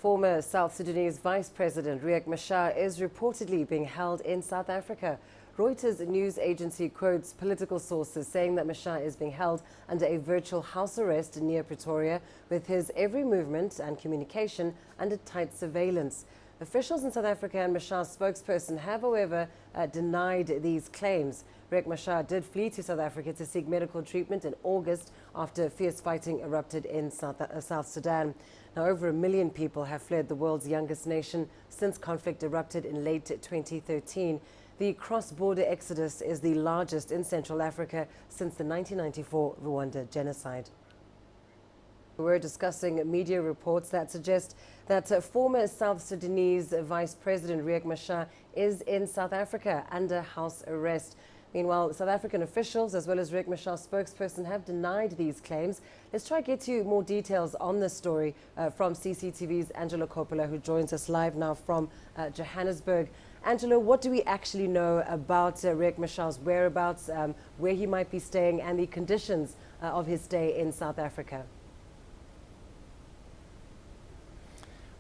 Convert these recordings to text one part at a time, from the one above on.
former South Sudanese Vice President Riek Machar is reportedly being held in South Africa. Reuters news agency quotes political sources saying that Machar is being held under a virtual house arrest near Pretoria, with his every movement and communication under tight surveillance. Officials in South Africa and Machar's spokesperson have, however, denied these claims. Riek Machar did flee to South Africa to seek medical treatment in August after fierce fighting erupted in South Sudan. Now, over 1 million people have fled the world's youngest nation since conflict erupted in late 2013. The cross-border exodus is the largest in Central Africa since the 1994 Rwanda genocide. We're discussing media reports that suggest that former South Sudanese Vice President Riek Machar is in South Africa under house arrest. Meanwhile, South African officials, as well as Riek Machar's spokesperson, have denied these claims. Let's try to get you more details on this story from CCTV's Angelo Coppola, who joins us live now from Johannesburg. Angelo, what do we actually know about Riek Machar's whereabouts, where he might be staying, and the conditions of his stay in South Africa?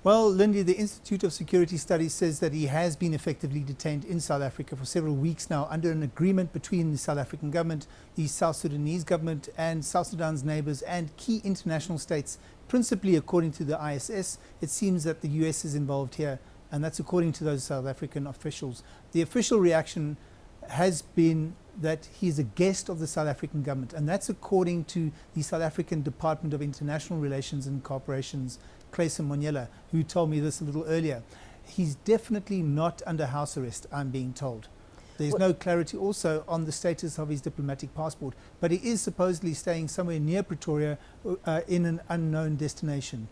Well, Lindy, the Institute of Security Studies says that he has been effectively detained in South Africa for several weeks now under an agreement between the South African government, the South Sudanese government, and South Sudan's neighbors and key international states. Principally, according to the ISS, it seems that the US is involved here, and that's according to those South African officials. The official reaction has been that he is a guest of the South African government, and that's according to the South African Department of International Relations and Cooperation's Clayson Monyela, who told me this a little earlier. He's definitely not under house arrest, I'm being told. There's no clarity also on the status of his diplomatic passport, but he is supposedly staying somewhere near Pretoria in an unknown destination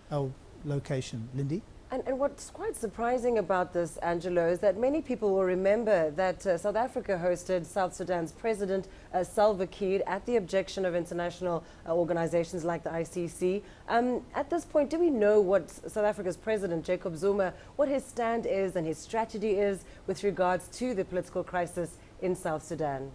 or location. Lindy? And what's quite surprising about this, Angelo, is that many people will remember that South Africa hosted South Sudan's President Salva Kiir at the objection of international organizations like the ICC. At this point, do we know what South Africa's President, Jacob Zuma, what his stand is and his strategy is with regards to the political crisis in South Sudan?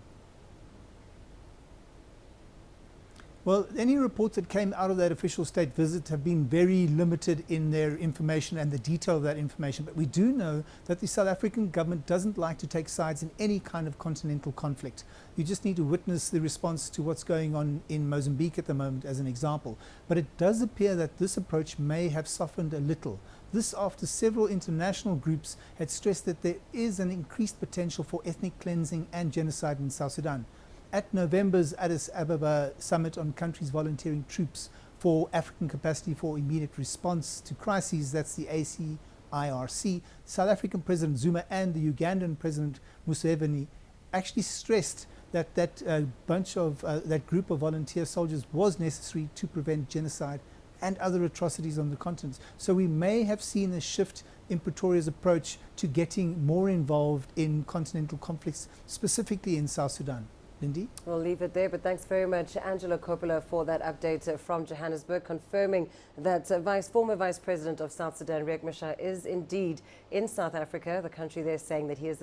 Well, any reports that came out of that official state visit have been very limited in their information and the detail of that information. But we do know that the South African government doesn't like to take sides in any kind of continental conflict. You just need to witness the response to what's going on in Mozambique at the moment as an example. But it does appear that this approach may have softened a little. This after several international groups had stressed that there is an increased potential for ethnic cleansing and genocide in South Sudan. At November's Addis Ababa summit on countries volunteering troops for African capacity for immediate response to crises, that's the ACIRC, South African President Zuma and the Ugandan President Museveni actually stressed that that group of volunteer soldiers was necessary to prevent genocide and other atrocities on the continent. So we may have seen a shift in Pretoria's approach to getting more involved in continental conflicts, specifically in South Sudan. Lindy? We'll leave it there, but thanks very much, Angelo Coppola, for that update from Johannesburg, confirming that former Vice President of South Sudan, Riek Machar, is indeed in South Africa, the country there saying that he is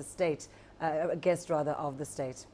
a guest of the state.